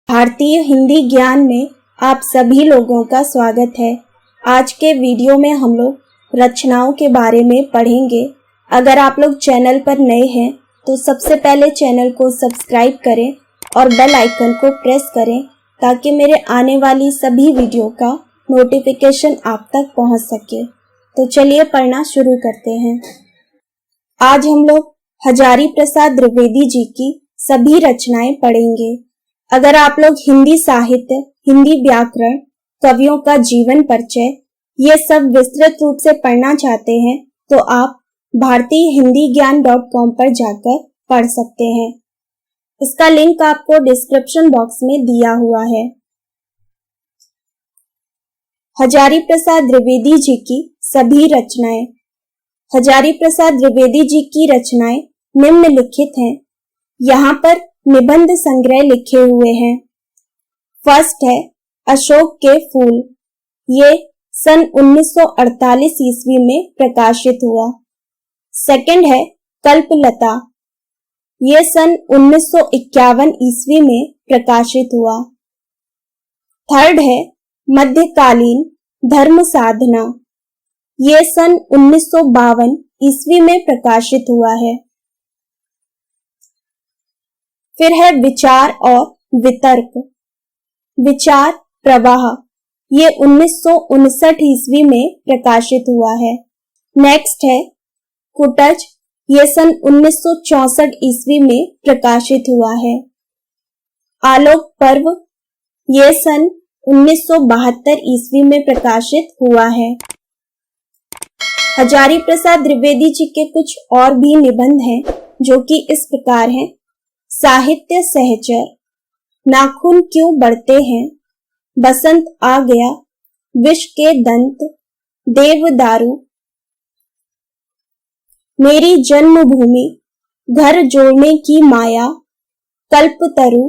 भारतीय हिंदी ज्ञान में आप सभी लोगों का स्वागत है। आज के वीडियो में हम लोग रचनाओं के बारे में पढ़ेंगे। अगर आप लोग चैनल पर नए हैं तो सबसे पहले चैनल को सब्सक्राइब करें और बेल आइकन को प्रेस करें ताकि मेरे आने वाली सभी वीडियो का नोटिफिकेशन आप तक पहुंच सके। तो चलिए पढ़ना शुरू करते हैं। आज हम लोग हजारी प्रसाद द्विवेदी जी की सभी रचनाएं पढ़ेंगे। अगर आप लोग हिंदी साहित्य, हिंदी व्याकरण, कवियों का जीवन परिचय ये सब विस्तृत रूप से पढ़ना चाहते हैं तो आप भारतीय हिंदी ज्ञान.com पर जाकर पढ़ सकते हैं। इसका लिंक आपको डिस्क्रिप्शन बॉक्स में दिया हुआ है। हजारी प्रसाद द्विवेदी जी की सभी रचनाएं। हजारी प्रसाद द्विवेदी जी की रचनाएं निम्नलिखित हैं। यहाँ पर निबंध संग्रह लिखे हुए हैं। फर्स्ट है अशोक के फूल, ये सन 1948 ईस्वी में प्रकाशित हुआ। सेकंड है कल्पलता, ये सन 1951 ईस्वी में प्रकाशित हुआ। थर्ड है मध्यकालीन धर्म साधना, ये सन 1952 ईस्वी में प्रकाशित हुआ है। फिर है विचार और वितर्क, विचार प्रवाह, ये 1959 ईस्वी में प्रकाशित हुआ है। नेक्स्ट है कुटज, ये सन 1964 ईस्वी में प्रकाशित हुआ है। आलोक पर्व, ये सन 1972 ईस्वी में प्रकाशित हुआ है। हजारी प्रसाद द्विवेदी जी के कुछ और भी निबंध हैं जो कि इस प्रकार हैं। साहित्य सहचर, नाखून क्यों बढ़ते हैं, बसंत आ गया, विष के दंत, देवदारू, मेरी जन्मभूमि, घर जोड़ने की माया, कल्पतरु,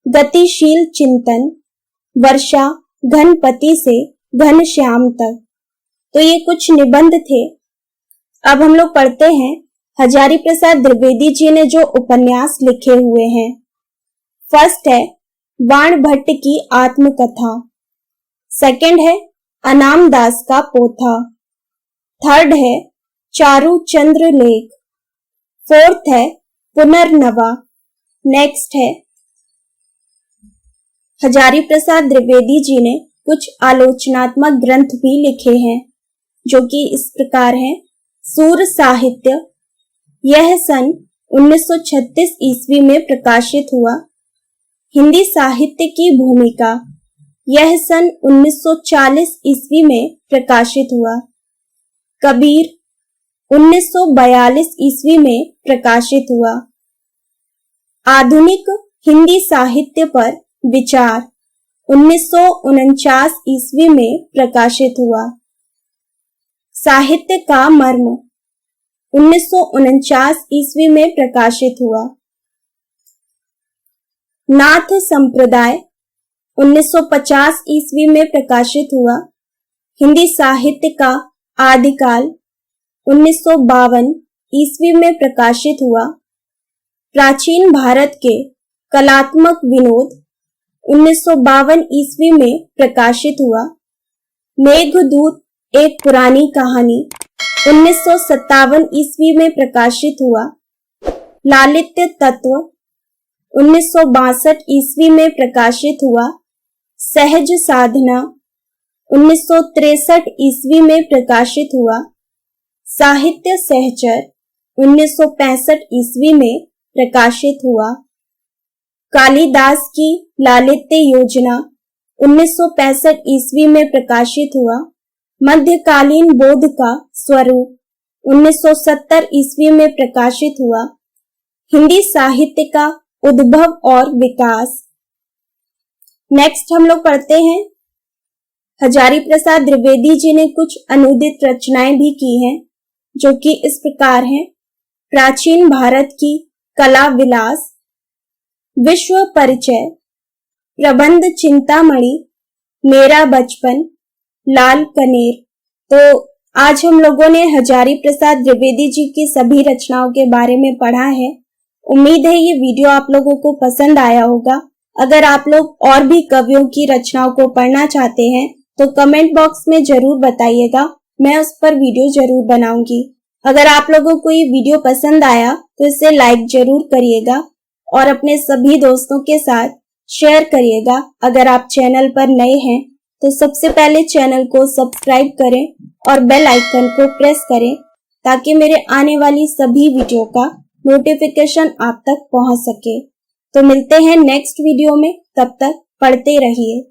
गतिशील चिंतन, वर्षा घनपति से घनश्याम तक। तो ये कुछ निबंध थे। अब हम लोग पढ़ते हैं हजारी प्रसाद द्विवेदी जी ने जो उपन्यास लिखे हुए हैं। फर्स्ट है बाण भट्ट की आत्मकथा। सेकंड है अनाम दास का पोथा। थर्ड है चारू चंद्र लेख। फोर्थ है पुनर्नवा। नेक्स्ट है हजारी प्रसाद द्विवेदी जी ने कुछ आलोचनात्मक ग्रंथ भी लिखे हैं जो कि इस प्रकार हैं। सूर साहित्य, यह सन 1936 ईस्वी में प्रकाशित हुआ। हिंदी साहित्य की भूमिका, यह सन 1940 ईस्वी में प्रकाशित हुआ। कबीर 1942 ईस्वी में प्रकाशित हुआ। आधुनिक हिंदी साहित्य पर विचार 1949 ईस्वी में प्रकाशित हुआ। साहित्य का मर्म 1949 ईस्वी में प्रकाशित हुआ। नाथ संप्रदाय 1950 ईस्वी में प्रकाशित हुआ। हिंदी साहित्य का आदिकाल 1952 ईस्वी में प्रकाशित हुआ। प्राचीन भारत के कलात्मक विनोद 1952 ईस्वी में प्रकाशित हुआ। मेघदूत एक पुरानी कहानी 1957 ईस्वी में प्रकाशित हुआ। लालित्य तत्व 1962 ईस्वी में प्रकाशित हुआ। सहज साधना 1963 ईस्वी में प्रकाशित हुआ। साहित्य सहचर 1965 ईस्वी में प्रकाशित हुआ। कालिदास की लालित्य योजना 1965 ईस्वी में प्रकाशित हुआ। मध्यकालीन बोध का स्वरूप 1970 ईस्वी में प्रकाशित हुआ। हिंदी साहित्य का उद्भव और विकास। नेक्स्ट हम लोग पढ़ते हैं हजारी प्रसाद द्विवेदी जी ने कुछ अनुदित रचनाएं भी की हैं जो कि इस प्रकार हैं। प्राचीन भारत की कला विलास, विश्व परिचय, प्रबंध चिंतामणि, मेरा बचपन, लाल कनेर। तो आज हम लोगों ने हजारी प्रसाद द्विवेदी जी की सभी रचनाओं के बारे में पढ़ा है। उम्मीद है ये वीडियो आप लोगों को पसंद आया होगा। अगर आप लोग और भी कवियों की रचनाओं को पढ़ना चाहते हैं तो कमेंट बॉक्स में जरूर बताइएगा, मैं उस पर वीडियो जरूर बनाऊंगी। अगर आप लोगों को ये वीडियो पसंद आया तो इसे लाइक जरूर करिएगा और अपने सभी दोस्तों के साथ शेयर करिएगा। अगर आप चैनल पर नए हैं तो सबसे पहले चैनल को सब्सक्राइब करें और बेल आइकन को प्रेस करें ताकि मेरे आने वाली सभी वीडियो का नोटिफिकेशन आप तक पहुंच सके। तो मिलते हैं नेक्स्ट वीडियो में, तब तक पढ़ते रहिए।